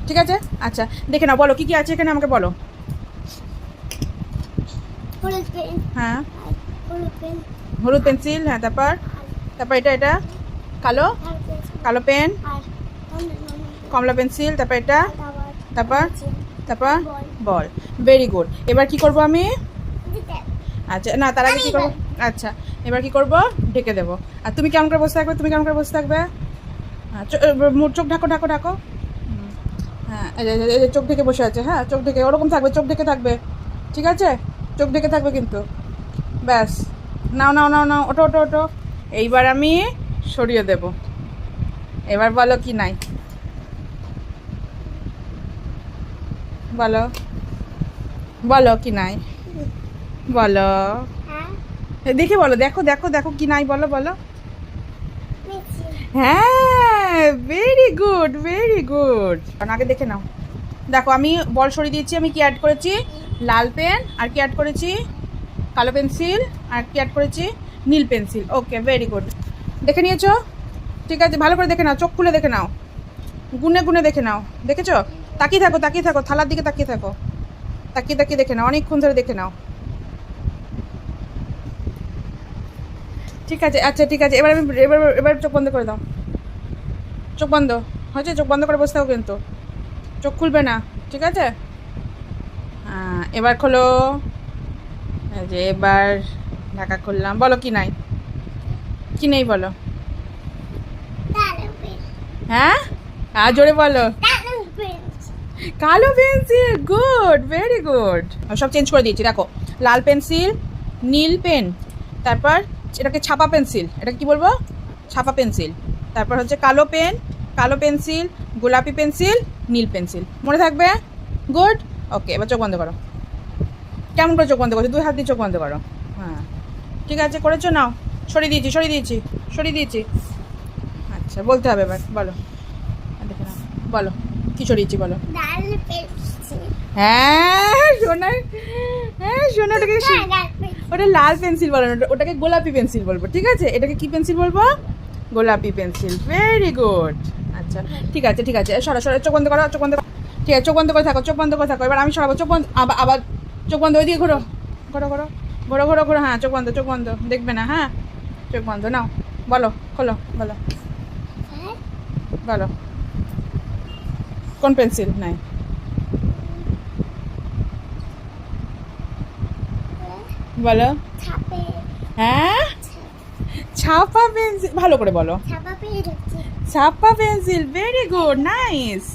ঠিক আছে? আচ্ছা দেখে নাও, বলো কি কি আছে এখানে, আমাকে বলো। হলুদ পেন, হ্যাঁ, হলুদ পেন, হলুদ পেন্সিল, হ্যাঁ, তারপর তারপর এটা কালো আর পেন্সিল, কালো পেন, আর কমলা পেন্সিল, তারপর এটা, তারপর তারপর তারপর বল। বল। Very good. এবার কি করব আমি? দিতে আচ্ছা না, তার আগে কি করবো? আচ্ছা এবার কি করব? ঢেকে দেবো। আর তুমি কেমন করে বসে থাকবে? তুমি কেমন করে বসে থাকবে? হ্যাঁ, চোখ ঢাকো ঢাকো ঢাকো। হ্যাঁ, এই যে চোখ ঢেকে বসে আছে। হ্যাঁ, চোখ ঢেকে ওরকম থাকবে, চোখ ঢেকে থাকবে, ঠিক আছে? চোখ ঢেকে থাকবে কিন্তু। ব্যাস, নাও নাও নাও নাও, ওটো ওটো ওটো। এইবার আমি সরিয়ে দেব। এবার বলো কি নাই, বলো বলো কি নাই, বলো। হ্যাঁ, দেখে বলো, দেখো দেখো দেখো কি নাই, বলো বলো। পেন্সিল, হ্যাঁ, ভেরি গুড ভেরি গুড। আগে দেখে নাও। দেখো আমি বল সরিয়ে দিয়েছি, আমি কি অ্যাড করেছি? লাল পেন, আর কি অ্যাড করেছি? কালো পেন্সিল, আর কি অ্যাড করেছি? নীল পেন্সিল। ওকে, ভেরি গুড। দেখে নিয়েছো? ঠিক আছে, ভালো করে দেখে নাও, চোখ খুলে দেখে নাও, গুনে গুনে দেখে নাও। দেখেছো? তাকিয়ে থাকো, থালার দিকে তাকিয়ে থাকো, তাকিয়ে তাকিয়ে দেখে নাও, অনেকক্ষণ ধরে দেখে নাও। ঠিক আছে, আচ্ছা ঠিক আছে, এবার আমি এবার চোখ বন্ধ করে দাও। চোখ বন্ধ হয়েছে? চোখ বন্ধ করে বসতে হবে কিন্তু, চোখ খুলবে না, ঠিক আছে? এবার খোলো। এই যে এবার ঢাকা খুললাম, বলো কি নাই, কি নেই বলো। কালো পেন, হ্যাঁ, আর জোরে বলো। কালো পেন্সিল, কালো পেন্সিল, গুড ভেরি গুড। সব চেঞ্জ করে দিয়েছি, দেখো। লাল পেন্সিল, নীল পেন, তারপর এটাকে ছাপা পেন্সিল, এটা কি বলবো? ছাপা পেন্সিল। তারপর হচ্ছে কালো পেন, কালো পেন্সিল, গোলাপি পেন্সিল, নীল পেন্সিল। মনে থাকবে? গুড। ওকে, এবার চোখ বন্ধ করো। কেমন করে চোখ বন্ধ করছো? 2 হাত দিয়ে চোখ বন্ধ করো। হ্যাঁ, ঠিক আছে, করেছো? নাও, সরিয়ে দিয়েছি সরিয়ে দিয়েছি সরিয়ে দিয়েছি। আচ্ছা, বলতে হবে এবার, বলো। দেখে নাও, বলো কি সরিয়েছি, বলো। লাল পেন্সিল, হ্যাঁ সোনা, হ্যাঁ সোনা, ওটাকে হ্যাঁ, লাল পেন্সিল, ওটা লাল পেন্সিল বলো না, ওটাকে গোলাপি পেন্সিল বলবো, ঠিক আছে? এটাকে কি পেন্সিল বলবো? গোলাপি পেন্সিল। Very good. আচ্ছা ঠিক আছে ঠিক আছে, সরা সরা, চোখ বন্ধ করো, চোখ বন্ধ করো। ঠিক আছে, চোখ বন্ধ করে থাকো, চোখ বন্ধ করে থাকো। এবার আমি সরাবো, চোখ বন্ধ, আবার আবার চোখ বন্ধ, ওইদিকে ঘোরো ঘোরো ঘোরো ঘোরো ঘোরো ঘোরো। হ্যাঁ, চোখ বন্ধ, চোখ বন্ধ, দেখবে না। হ্যাঁ, চোখ বন্ধ। নাও, বলো, খোলো, বলো হ্যাঁ, বলো কোন পেন্সিল নাই? বলো। ছাপে, হ্যাঁ, ছাপা পেন্সিল, ভালো করে বলো। ছাপা পেন হচ্ছে ছাপা পেন্সিল, ভেরি গুড, নাইস।